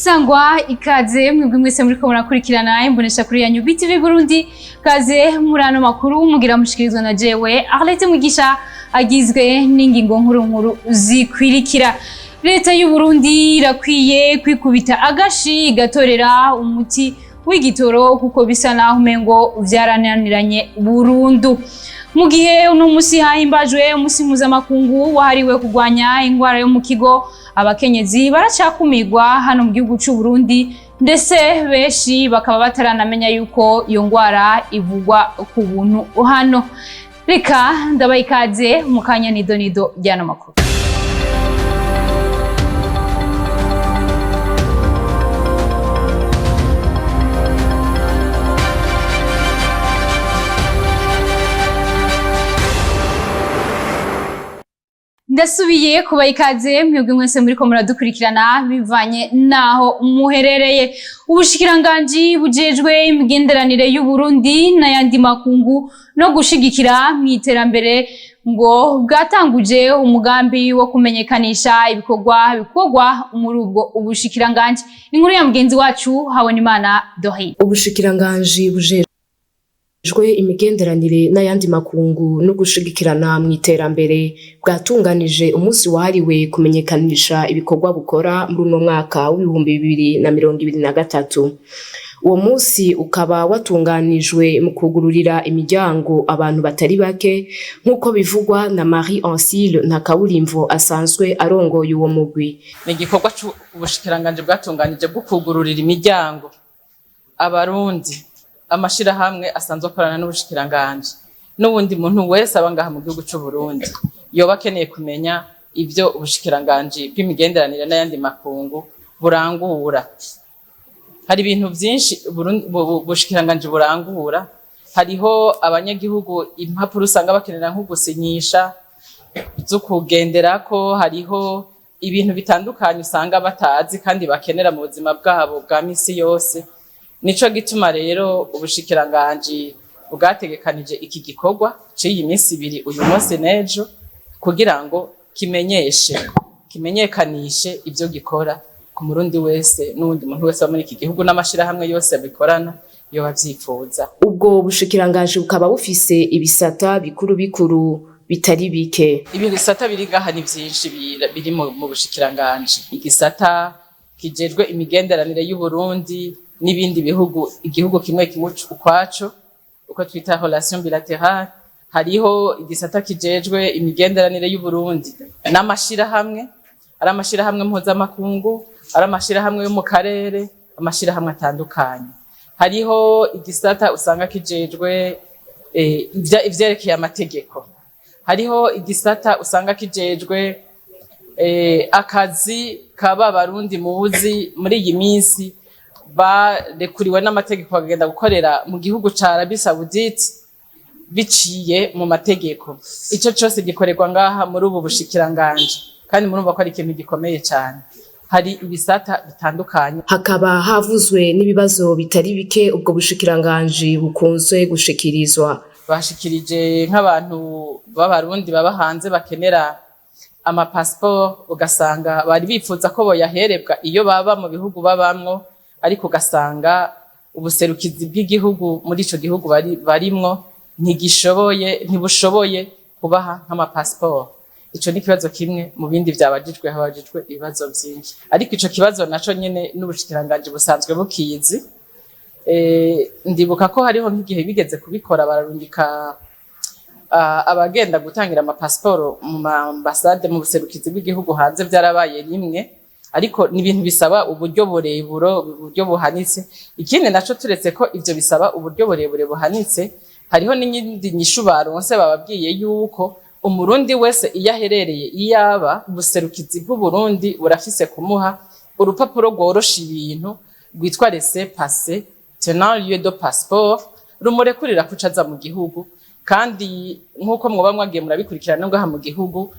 Sangwa ikaze mwebwe mwese muriko murakurikirana imbonesha kuri yanyu BTV Burundi. Kaze murano makuru mugira mushikirizwa na jewe Arlette Mugisha, agizwe n'ingingo nkuru zikwirikira. Leta y'u Burundi irakwiye kwikubita agashi igatorera umuti w'igitoro kuko bisa naho umengo vyarananiranye burundu. Mu gihe uno musi hahimbajwe umusi mpuzamakungu wahariwe kurwanya ingwara yo mu kigo, abakenyezi baracakumirwa hano mu gihugu c'u Burundi, ndetse benshi bakaba bataranamenya yuko iyo ngwara ivugwa ku buntu hano. Reka ndabaha ikaze mu kanya nido ryano makuru. Ndasubiye kubaha ikaze mwebwe mwese muriko muradukurikirana bivanye naho muherereye. Ubushikiranganji bujejwe imigenderanire y'u Burundi n'ayandi makungu no gushigikira mw'iterambere ngo bwatanguje umugambi wo kumenyekanisha ibikorwa muri ubwo ubushikiranganji. Inkuru ya mugenzi wacu Habonimana Dohi. Ubushikiranganji bujejwe imigenderanire n'ayandi makungu no gushigikirana mw'iterambere bwatunganije umunsi wahariwe kumenyekanisha ibikorwa bukora muri uno mwaka w'ibihumbi 2023. Uwo munsi ukaba watunganijwe mu kugururira imiryango abantu batari bake nk'uko bivugwa na Marie Ancile Ntakaburimvo asanzwe arongoye uwo mugwi. Ni igikorwa c'ubushikiranganji bwatunganije bwo kugururira imiryango abarundi, amashirahamwe asanzwe akorana n'ubushikiranganji n'ubundi muntu wese abangaha mu gihugu c'u Burundi yoba akeneye kumenya ivyo ubushikiranganji bw'imigenderanire n'ayandi makungu burangura. Hari ibintu vyinshi ubushikiranganji burangura. Hariho abanyagihugu impapuro usanga bakenera nko gusinyisha zo kugenderako, hariho ibintu bitandukanye usanga batazi kandi bakenera mu buzima bwabo bwa misi yose. Nico gituma rero ubushikiranganji bwategekanije iki gikorwa c'iyi minsi ibiri, uyu munsi n'ejo, kugira ngo kimenyekanishe ivyo gikora ku murundi wese n'uwundi muntu wese muri iki gihugu n'amashirahamwe yose bikorana yo bavyifuza. Ubwo bushikiranganji bukaba bufise ibisata bikuru bitari bike. Ibi bisata biri ngaha ni vyinshi biri mu bushikiranganji. Igisata kijejwe imigenderanire y'u Burundi n'ibindi bihugu, igihugu kimwe ukwaco, uko twita relation bilaterale. Hariho igisata kijejwe imigenderanire y'u Burundi n'amashirahamwe, ari amashirahamwe mpuzamakungu, ari amashirahamwe yo mu karere, amashirahamwe atandukanye. Hariho igisata usanga kijejwe ivyerekeye amategeko. Hariho igisata usanga kijejwe akazi kaba Barundi muzi muri iyi minsi barekuriwe n'amategeko bagenda gukorera mu gihugu ca Arabie Saoudite biciye mu mategeko. Ico cose gikorerwa ngaha muri ubu bushikiranganji, kandi murumva ko ari ikintu gikomeye cyane. Hari ibisata bitandukanye. Hakaba havuzwe n'ibibazo bitari bike ubwo bushikiranganji bukunzwe gushikirizwa. Bashikirije nk'abantu b'Abarundi baba hanze bakenera ama passport, ugasanga bari bifuza ko boyaherebwa iyo baba mu bihugu babamwo, ariko ugasanga ubuserukizi bw'igihugu muri ico gihugu barimwo ntibushoboye kubaha nk'ama passport. Ico ni kibazo kimwe mu bindi habajijwe ibibazo vyinshi, ariko ico kibazo naco nyene n'ubushikiranganji busanzwe bukizi. Ndibuka ko hariho nk'igihe bigeze kubikora, bararundika abagenda gutangira ama passport mu ambassade mu buserukizi bw'igihugu hanze, vyarabaye rimwe, ariko ni ibintu bisaba uburyo uburyo buhanitse. Ikindi naco turetse ko ivyo bisaba uburyo buhanitse, hariho n'indi nyishu baronse bababwiye yuko umurundi wese iyo aherereye iyaba ubuserukizi bw'u Burundi burafise kumuha urupapuro rworosha ibintu rwitwa laissez-passer tenant lieu de passeport, rumurekurira kucaza mu gihugu. Kandi nk'uko mwoba mwagiye murabikurikirana ngaha mu gihugu,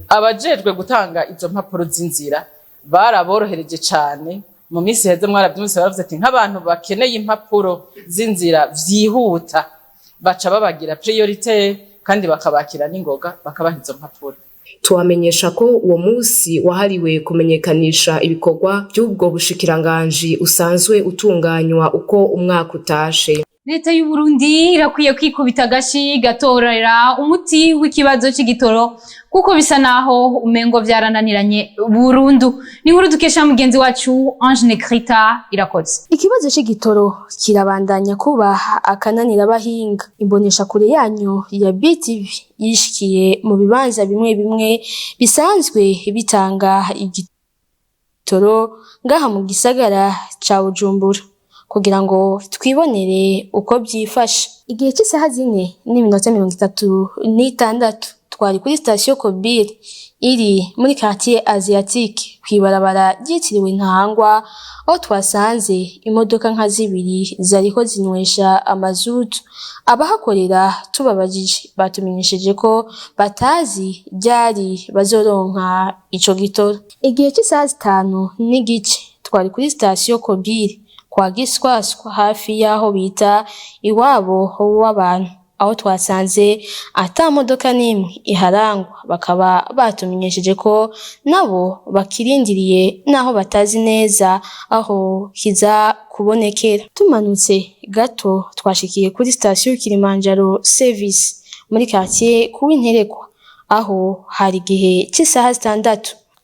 abajejwe gutanga izo mpapuro z'inzira baraborohereje cane. Mu minsi heze mwaravyumvise bavuze ati nk'abantu bakeneye impapuro z'inzira vyihuta baca babagira priorité kandi bakabakira n'ingoga bakabaha izo mpapuro. Tubamenyesha ko uwo munsi wahariwe kumenyekanisha ibikorwa by'ubwo bushikiranganji usanzwe utunganywa uko umwaka utashe. Leta y'u Burundi irakwiye kwikubita agashi gatorera umuti w'ikibazo c'igitoro kuko bisa naho umengo vyarananiranye burundu. Ni nkuru dukesha mugenzi wacu Ange Nekrita irakoze. Ikibazo c'igitoro kirabandanya kuba akananira abahinga. Imbonesha kure yanyu ya BTV yishikiye mu bibanza bimwe bimwe bisanzwe bitanga igitoro ngaha mu gisagara ca Bujumbura kugira ngo twibonere uko byifashe. Igihe cy'isaha 4:36 twari kuri station Kobir iri muri quartier Asiatique kwibarabara ryitiriwe Ntahangwa, aho twasanze imodoka nka zibiri zariko zinywesha amazutu. Abahakorera tubabajije batumenyesheje ko batazi ryari bazoronka ico gitoro. Igihe cy'isaha 5:30 twari kuri station Kobir kwa Giswaswa hafi yaho bita iwabo w'abantu, aho twasanze ata modoka n'imwe iharangwa. Bakaba batumenyesheje ko nabo bakirindiriye naho batazi neza aho kiza kubonekera. Tumanutse gato twashikiye kuri station Kilimanjaro Service muri quartier Kuwinterekwa, aho hari igihe cy'isaha 6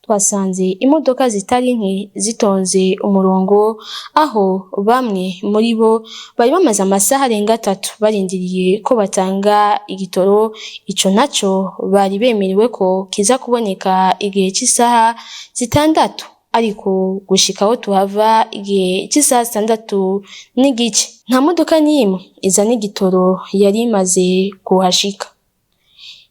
twasanze imodoka zitari nke zitonze umurongo, aho bamwe muri bo bari bamaze amasaha arenga 3 barindiriye ko batanga igitoro. Ico naco bari bemerewe ko kiza kuboneka igihe cy'isaha 6, ariko gushika aho tuhava igihe cy'isaha 6:30 nta modoka n'imwe izana igitoro yari imaze kuhashika.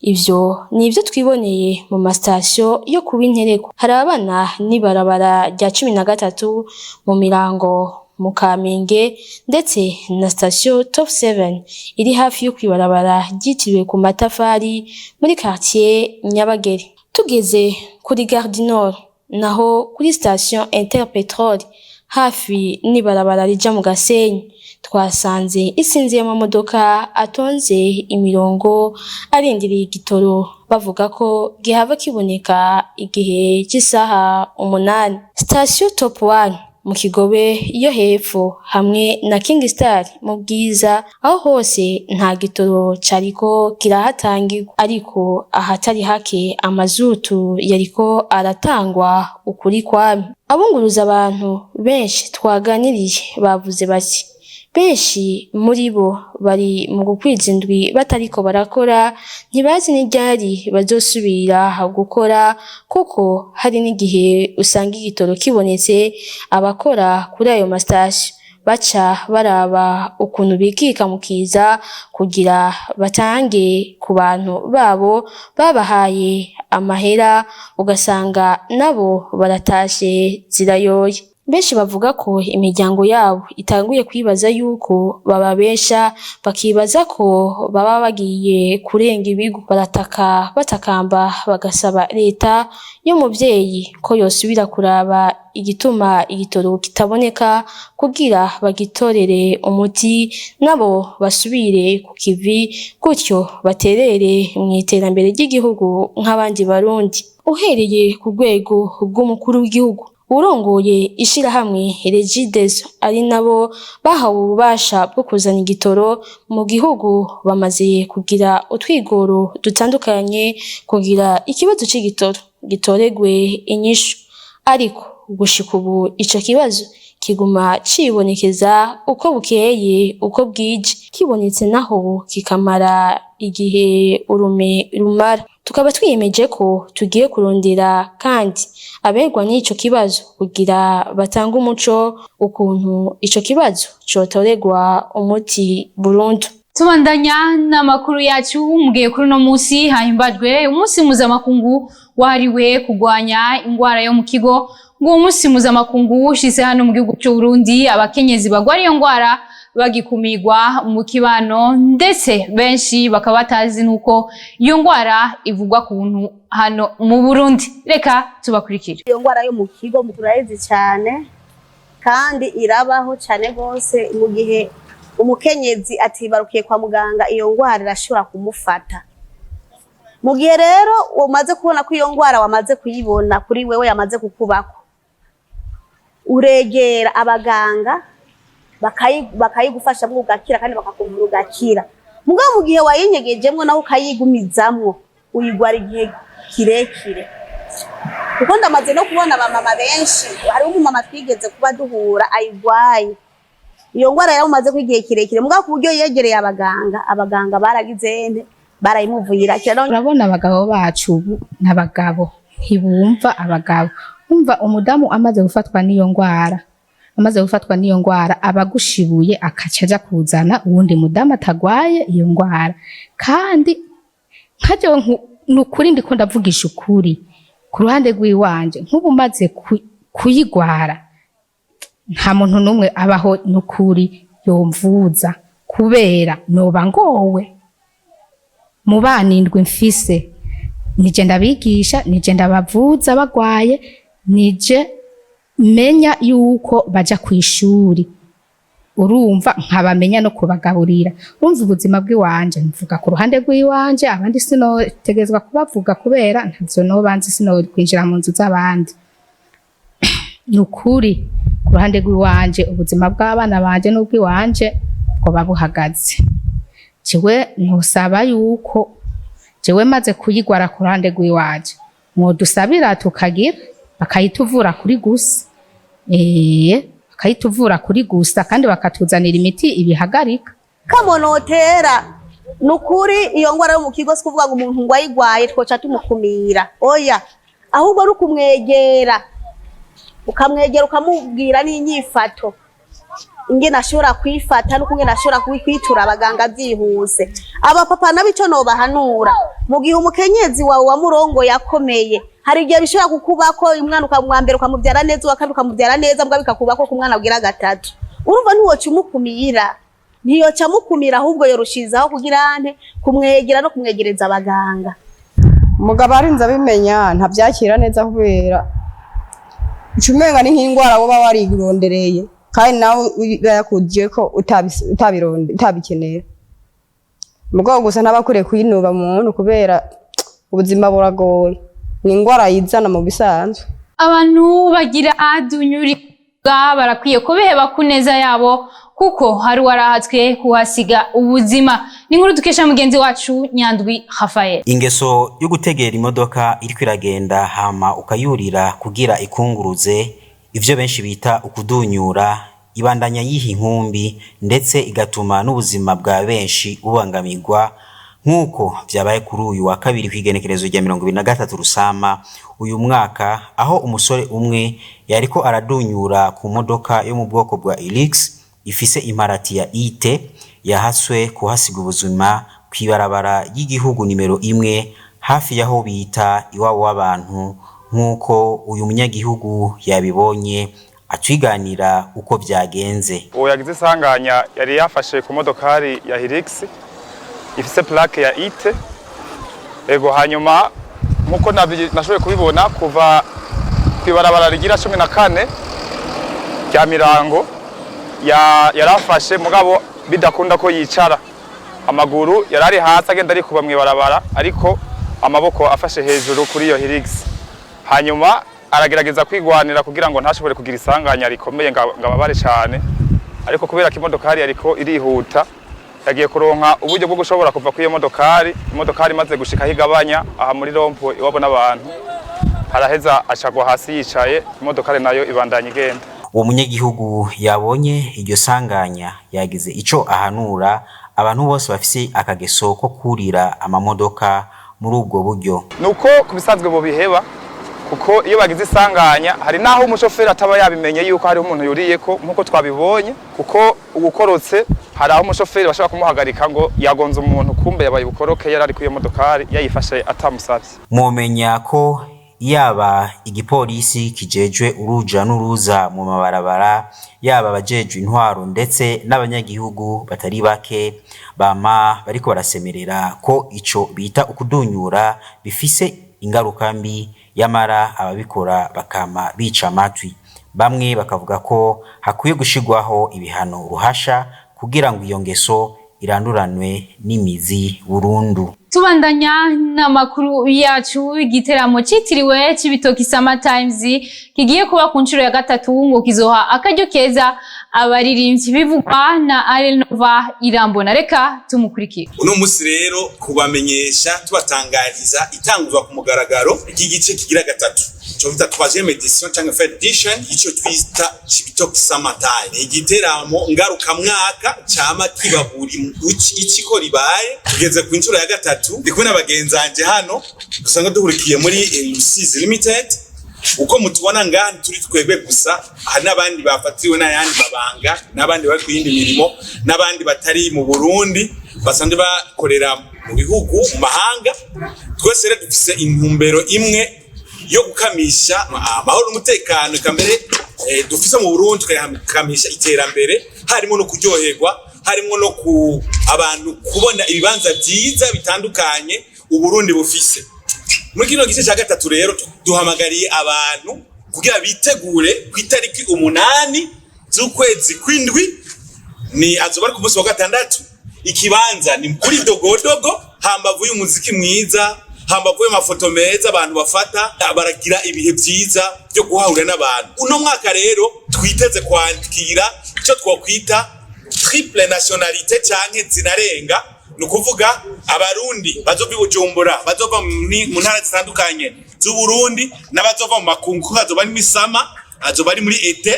Ivyo nivyo twiboneye mu mastation yo Kuwinterekwa. Harabana n'ibarabara rya 13 mu Mirango mu Kamenge, ndetse na station Top 7 iri hafi yo kwibarabara ryitiriwe ku Matafari muri quartier Nyabagere. Tugeze kuri Gare du Nord naho kuri station Interpetrol hafi n'ibarabara rija mu Gasenyi twasanze isinzi y'amamodoka atonze imirongo arindiriye igitoro, bavuga ko gihava kiboneka igihe cy'isaha 8. Station Top 1 mu Kigobe yo hepfo hamwe na King Star mu Bwiza, aho hose nta gitoro cariko kirahatangirwa, ariko ahatari hake amazutu yariko aratangwa ukuri kwami. Abunguruza abantu benshi twaganiriye bavuze bati benshi muri bo bari mu gukwiza indwi batariko barakora, ntibazi n'iryari bazosubira gukora, kuko hari n'igihe usanga igitoro kibonetse abakora kuri ayo mastation baca baraba ukuntu bikika mukiza kugira batange ku bantu babo babahaye amahera, ugasanga nabo baratashe zirayoye. Benshi bavuga ko imiryango yabo itanguye kwibaza yuko bababesha, bakibaza ko baba bagiye kurenga ibigo. Barataka batakamba bagasaba leta y'umuvyeyi ko yosubira kuraba igituma igitoro kitaboneka kugira bagitorere umuti, nabo basubire ku kivi, gutyo baterere mu iterambere ry'igihugu nk'abandi Barundi. Uhereye ku rwego rw'umukuru w'igihugu, urongoye ishirahamwe Regideso ari nabo bahawe ububasha bwo kuzana igitoro mu gihugu, bamaze kugira utwigoro dutandukanye kugira ikibazo c'igitoro gitoregwe inyishu, ariko gushika ubu ico kibazo kiguma cibonekeza uko bukeye uko bwije, kibonetse naho kikamara igihe urume rumara. Tukaba twiyemeje ko tugiye kurondera kandi aberwa n'ico kibazo kugira batanga umuco ukuntu ico kibazo cotoregwa umuti burundu. Tubandanya n'amakuru yacu. Mugiye kuri no musi hahimbajwe umunsi mpuzamakungu wahariwe kugwanya ingwara yo mu kigo. Ngo umunsi mpuzamakungu ushize hano mu gihugu cy'u Burundi abakenyezi bagwara iyo ngwara bagikumirwa mu kibano, ndetse benshi bakaba batazi nuko iyo ngwara ivugwa ku buntu hano mu Burundi. Reka tubakurikire. Iyo ngwara yo mu kigo mukurayizi cyane kandi irabaho cyane gose, mu gihe umukenyezi atibarukiye kwa muganga iyo ngwara irashobora kumufata. mu gihe rero umaze kubona ko iyo ngwara wamaze kuyibona kuri wewe yamaze kukubako, uregera abaganga bakayigufasha ugakira kandi bakakuvura ugakira. Mugabo mu gihe wayinyegejemwo naho ukayigumizamwo uyigwara igihe kirekire. Kuko ndamaze no kubona abamama benshi, hari umumama twigeze kuba duhura ayigwaye iyo ngwara yamumaze ko igihe kirekire, mugabo ku buryo yegereye abaganga baragize barayimuvuyira. Urabona abagabo bacu ubu n'abagabo ntibumva abagabo. Umva umudamu amaze gufatwa n'iyo ngwara abagushibuye akacaja kuzana uwundi mudamu atagwaye iyo ngwara. Kandi nkaje nukuri ndiko ndavugisha ukuri ku ruhande rw'iwanje, nk'ubu maze kuyigwara nta muntu numwe abaho nukuri yomvuza, kubera noba ngowe mu banindwi mfise. Nije ndabigisha, nije ndabavuza bagwaye, nije menya yuko baja kw'ishuri, urumva nkabamenya no kubagaburira. Urumva ubuzima bw'iwanje mvuga ku ruhande rw'iwanje, abandi sinotegezwa kubavuga kubera ntavyo nobanzi, sinokwinjira mu nzu z'abandi. Nukuri ku ruhande rw'iwanje ubuzima bw'abana banje n'ubw'iwanje bwo babuhagaze. Jewe ntusaba yuko jewe maze kuyigwara ku ruhande rw'iwanje mwodusabira tukagira bakayituvura kuri gusa, bakayituvura kuri gusa kandi bakatuzanira imiti ibihagarika. Kamonotera nukuri iyo ngwara yo mu kigo sikuvuga ngo umuntu ngo ayigwaye twoca tumukumira, oya, ahubwo rukumwegera ukamwegera ukamubwira n'inyifato ingene ashobora kwifata no kungene ashobora kwitura abaganga byihuse. Abapapa nabico no bahanura, mu gihe umukenyezi wawe wa murongo yakomeye, hari igihe bishobora kukubako umwana ukamwambera ukamubyara neza, wakandi ukamubyara neza, mbwa bikakubako ku mwana ugira gatatu. Urumva ntiwoca umukumira, ntiyoca mukumira, ahubwo yorushizaho kugira ante kumwegera no kumwegereza abaganga. Umugabo arinze abimenya ntabyakira neza kubera ucumenga ni nk'ingwara woba warirondereye kandi nawe yakujije ko utabikenera. Mugabo gusa ntabakure kuyinuba muntu kubera ubuzima buragoye, ni ingwara yizana mu bisanzwe. Abantu bagira adunyurika barakwiye kubeheba ku neza yabo kuko hari warahatswe kuhasiga ubuzima. Ni nkuru dukesha mugenzi wacu Nyandwi Rafael. Ingeso yo gutegera imodoka iriko iragenda hama ukayurira kugira ikunguruze, ivyo benshi bita ukudunyura, ibandanya yiha inkumbi ndetse igatuma n'ubuzima bwa benshi bubangamirwa, nk'uko vyabaye kuri uyu wa kabiri kw'igenekerezo rya 2023 Rusama uyu mwaka, aho umusore umwe yariko aradunyura ku modoka yo mu bwoko bwa Hilux ifise imparati ya IT yahaswe kuhasiga ubuzima kw'ibarabara ry'igihugu nimero 1 hafi yaho bita iwabo w'abantu, nk'uko uyu munyagihugu yabibonye atwiganira uko byagenze. Uwo yagize isanganya yari yafashe ku modokari ya Hilux ifise plaque ya IT. Ego hanyuma nkuko nashoboye kubibona kuva kwibarabara rigira 14 rya Mirango yarafashe, mugabo bidakunda ko yicara, amaguru yarari hasi agenda ari kuba mwibarabara ariko amaboko afashe hejuru kuri iyo Hilux. Hanyuma aragerageza kwigwanira kugira ngo ntashobore kugira isanganya rikomeye ngababare cyane, ariko kubera ko imodokari ariko irihuta yagiye kuronka uburyo bwo gushobora kuva ku iyo imodokari maze gushika higabanya aha muri rompo iwabo n'abantu, haraheza acagwa hasi yicaye, imodokari nayo ibandanya igenda. Uwo munyagihugu yabonye iryo sanganya yagize ico ahanura abantu bose bafise akageso ko kurira amamodoka muri ubwo buryo. Nuko kubisanzwe bo biheba, kuko iyo bagize isanganya hari naho umushoferi ataba yabimenye yuko hari umuntu yuriyeko, nkuko twabibonye, kuko ugukorotse hari aho umushoferi bashaka kumuhagarika ngo yagonze umuntu, kumbe yabaye ubukoroke yarari ku iyo modokari yayifashe atamusavye. Mumenya ko yaba igipolisi kijejwe uruja n'uruza mu mabarabara, yaba abajejwe intwaro ndetse n'abanyagihugu batari bake bama bariko barasemerera ko ico bita ukudunyura bifise ingaruka mbi, yamara ababikora bakama bica amatwi. Bamwe bakavuga ko hakwiye gushigwaho ibihano ruhasha kugira ngo iyo ngeso iranduranwe n'imizi burundu. tubandanya n'amakuru yacu. Igiteramo citiriwe c'ibitoki Summer Times kigiye kuba ku nshuro ya gatatu ngo kizoha akaryo keza abaririmbyi bivugwa na Arenova Irambona. Reka tumukurikire. Uno musi rero kubamenyesha tubatangariza itanguzwa ku mugaragaro ry'igice kigira gatatu cyo bita 3e edition cyangwa third edition ico twita c'ibitoki Summer Time. Igiteramo ngaruka mwaka cyama kibaburi ikiko ribaye tugeze ku nshuro ya gatatu. Ndiko n'abagenzanje hano usanga duhurikiye muri Rusizi Limited. Uko mutubona ngani turi twebwe gusa, hari n'abandi bafatiwe n'ayandi mabanga, n'abandi bari kuyindi mirimo, n'abandi batari mu Burundi basanzwe bakorera mu bihugu mu mahanga. Twese rero dufise intumbero imwe yo gukamisha amahoro n'umutekano kambere dufise mu Burundi, tukayakamisha iterambere, harimo no kuryoherwa, harimo no ku abantu kubona ibibanza byiza bitandukanye u Burundi bufise. Muri kino gice cya gatatu rero duhamagariye abantu kugira bitegure ku itariki 8 z'ukwezi kw'indwi, ni azoba ku munsi wa gatandatu. Ikibanza ni kuri Dogodogo, hambavu y'umuziki mwiza, hambavu y'amafoto meza abantu bafata, baragira ibihe byiza byo guhahura n'abantu. Uno mwaka rero twiteze kwandikira icyo twakwita triple nationalité canke zinarenga, nukuvuga abarundi bazova Bujumbura, bazova mu ntara zitandukanye z'u Burundi, n'abazova mu makungu, bazoba ni misama, bazoba ari muri été,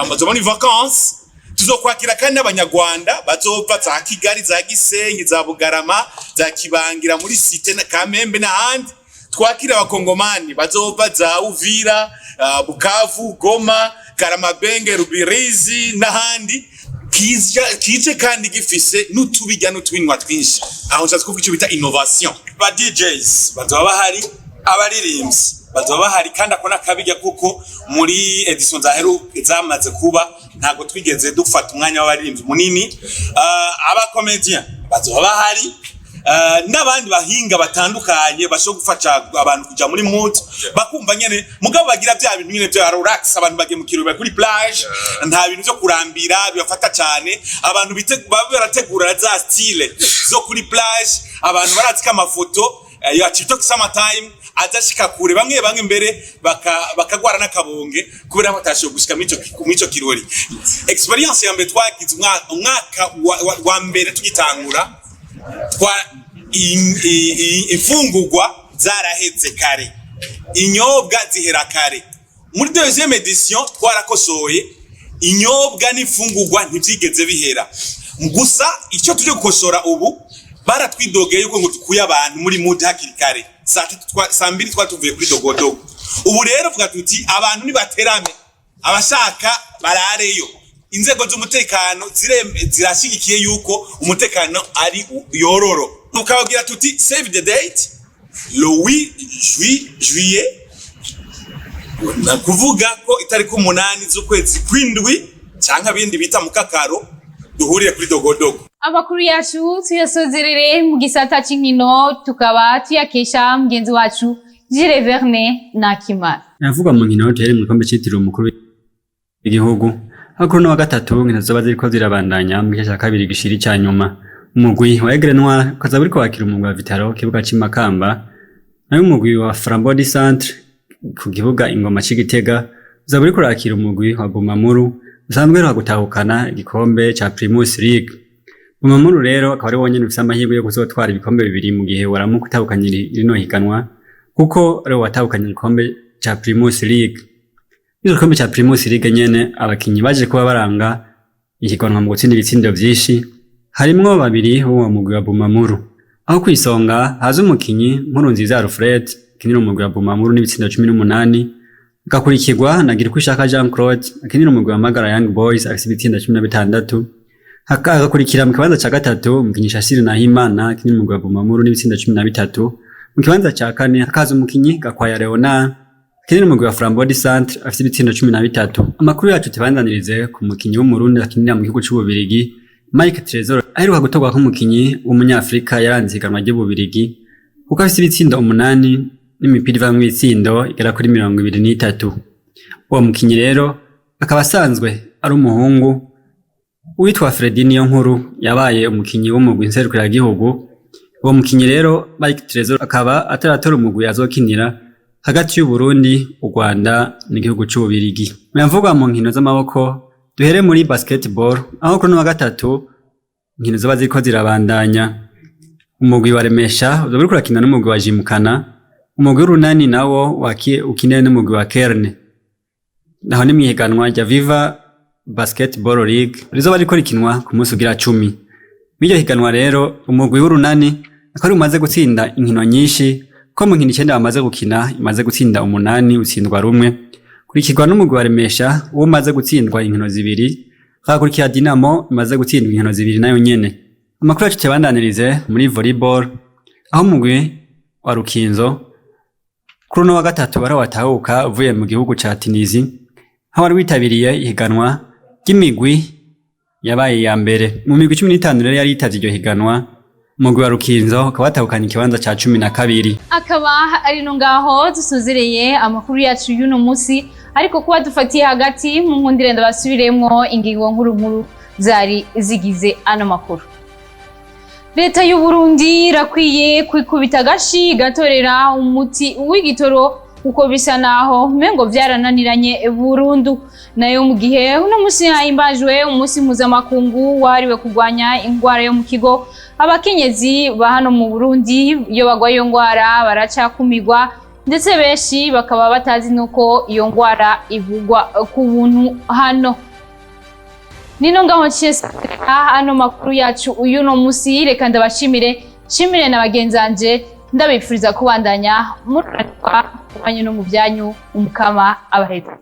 bazoba ni vacances. Tuzokwakira kandi n'abanyarwanda bazova za Kigali, za Gisenyi, za Bugarama, za Kibangira, muri Cité na Kamembe n'ahandi. Twakira abakongomani bazova za Uvira, Bukavu, Goma, Karamabenge, Rubirizi n'ahandi. Kije kandi gifise n'utubijya n'utubinwa twinshi. Aho nshatse kuvuga icyo bita innovation. Ba DJs bazoba bahari, abaririmbyi bazoba bahari, kandi akona kabijya kuko muri edition zamaze kuba ntago twigeze dufata umwanya w'abaririmbyi munini. Aba comedian bazoba bahari, n'abandi bahinga batandukanye basho gufasha abantu kuja muri mood bakumva nyene mugabo bagira bya bintu nyene bya relax. Abantu bagiye mu kiruhuko kuri plage, nta bintu byo kurambira bibafata cyane. Abantu barategura za style zo kuri plage, abantu barazika amafoto ya TikTok Summer Time azashika kure, bamwe mbere bakagwara n'akabonge kubera batashiye gushika mico kirori. Experience ya mbere twagize umwaka wa mbere tugitangura, imfungurwa zaraheze kare, inyobwa zihera kare. Muri deuxième edition twarakosoye, inyobwa n'imfungurwa ntibyigeze bihera. Gusa icyo tuje gukosora ubu, baratwidogeye yuko ngo tukuye abantu muri mood hakiri kare. Saa 2 twatuvuye kuri Dogodogo. Ubu rero vuga tuti abantu nibaterame, abashaka barareyo. Inzego z'umutekano zirashigikiye yuko umutekano ari yororo. Tukababwira tuti save the date le 8 juillet, kuvuga ko itariki 8 z'ukwezi kw'indwi cyangwa bindi bita mukakaro, duhurire kuri Dogodogo. Amakuru yacu tuyasozerere mu gisata c'inkino, tukaba tuyakesha mugenzi wacu Jire Verne Nakimana. Yavuga mu nkino teri mu gikombe cyitiriwe umukuru w'igihugu. Hakuru wa gatatu nkino zoba ziriko zirabandanya mu gice cya kabiri gishiri cya nyuma. Umugwi wa Aigle Noir kaza buriko wakira umugwi wa Vitaro kibuga cy'Imakamba, nayo umugwi wa Frambody Centre ku kibuga Ingoma c'Igitega uza buriko wakira umugwi wa Bumamuru usanzwe rero gutahukana igikombe ca Primus League. Bumamuru rero akaba ari wonyene ufise amahirwe yo kuzotwara ibikombe bibiri mu gihe waramuka utahukanye rino higanwa, kuko ari watahukanye igikombe ca Primus League. Igikombe cha Primus League nyene abakinyi baje kuba baranga ihiganwa mu gutsinda ibitsindo vyinshi, harimwo babiri bo mu mugwi wa Bumamuru. Aho kwisonga haza umukinyi Nkurunziza Alfred akinira umugwi wa Bumamuru n'ibitsindo 18, gakurikirwa na Girikushaka Jean Claude akinira umugwi wa Magara Young Boys afite ibitsindo 16. Hagakurikira mu kibanza ca gatatu umukinyi Shasiri Nahimana akinira umugwi wa Bumamuru n'ibitsindo 13. Mu kibanza ca kane hakaza umukinyi Gakwaya Leonard akinira umugwi wa Frambody Centre afite ibitsindo 13. Amakuru yacu tubandanirize ku mukinyi w'umurundi akinira mu gihugu c'Ububirigi Mike Trezor aheruka gutorwa nk'umukinyi w'umunyafrika yaranze ihiganwa ry'Ububirigi, kuko afite ibitsindo 8 n'imipira iva mu bitsindo igera kuri 23. Uwo mukinyi rero akaba asanzwe ari umuhungu witwa Fredi Niyonkuru, yabaye umukinyi w'umugwi nserukiragihugu uwo mukinyi rero Mike Trezor akaba ataratora umugwi azokinira hagati y'u Burundi, u Rwanda n'igihugu c'Ububirigi. Muyavugwa mu nkino z'amaboko, duhere muri basketball aho kuri wa gatatu inkino zoba ziriko zirabandanya. Umugwi wa Remesha uzoba uriko urakina n'umugwi wa Jimukana, umugwi w'Urunani nawo ukinira n'umugwi wa Kerne. Naho ni mwihiganwa rya Viva Basketball League rizoba riko rikinwa ku munsi ugira 10. Mw'iryo higanwa rero umugwi w'Urunani akaba umaze gutsinda inkino nyinshi, ko mu nkino 9 bamaze gukina imaze gutsinda 8 utsindwa rumwe, kurikirwa n'umugwi wa Remesha uwo umaze gutsindwa inkino 2, hagakurikira Dinamo imaze gutsindwa inkino 2 nayo nyene. Amakuru yacu tebandanirize muri volleyball aho umugwi wa Rukinzo kuri no wa gatatu barawatahuka uvuye mu gihugu ca Tunisia, aho wari witabiriye ihiganwa ry'imigwi yabaye ya mbere. Mu migwi 15 rero yari yitavye iryo higanwa, umugwi wa Rukinzo ukaba watahukanye ikibanza ca 12. Akaba ari no ngaho dusuzereye amakuru yacu y'uno musi, ariko kuba dufatiye hagati mu nkundire ndabasubiremwo ingingo nkuru zari zigize ano makuru. Leta y'u Burundi irakwiye kwikubita agashi gatorera umuti w'igitoro uko bisa naho mengo vyarananiranye burundu. Nayo mu gihe uno musi hahimbajwe umunsi mpuzamakungu wahariwe kurwanya ingwara yo mu kigo, abakenyezi ba hano mu Burundi iyo bagwaye iyo ngwara baracakumirwa, ndetse benshi bakaba batazi nuko iyo ngwara ivugwa ku buntu hano. Nino ngaho ano makuru yacu uyuno musi, reka ndabashimire na bagenzanje, ndabifuriza kubandanya muranirwa kubanye no mu byanyu, umukama abaheza.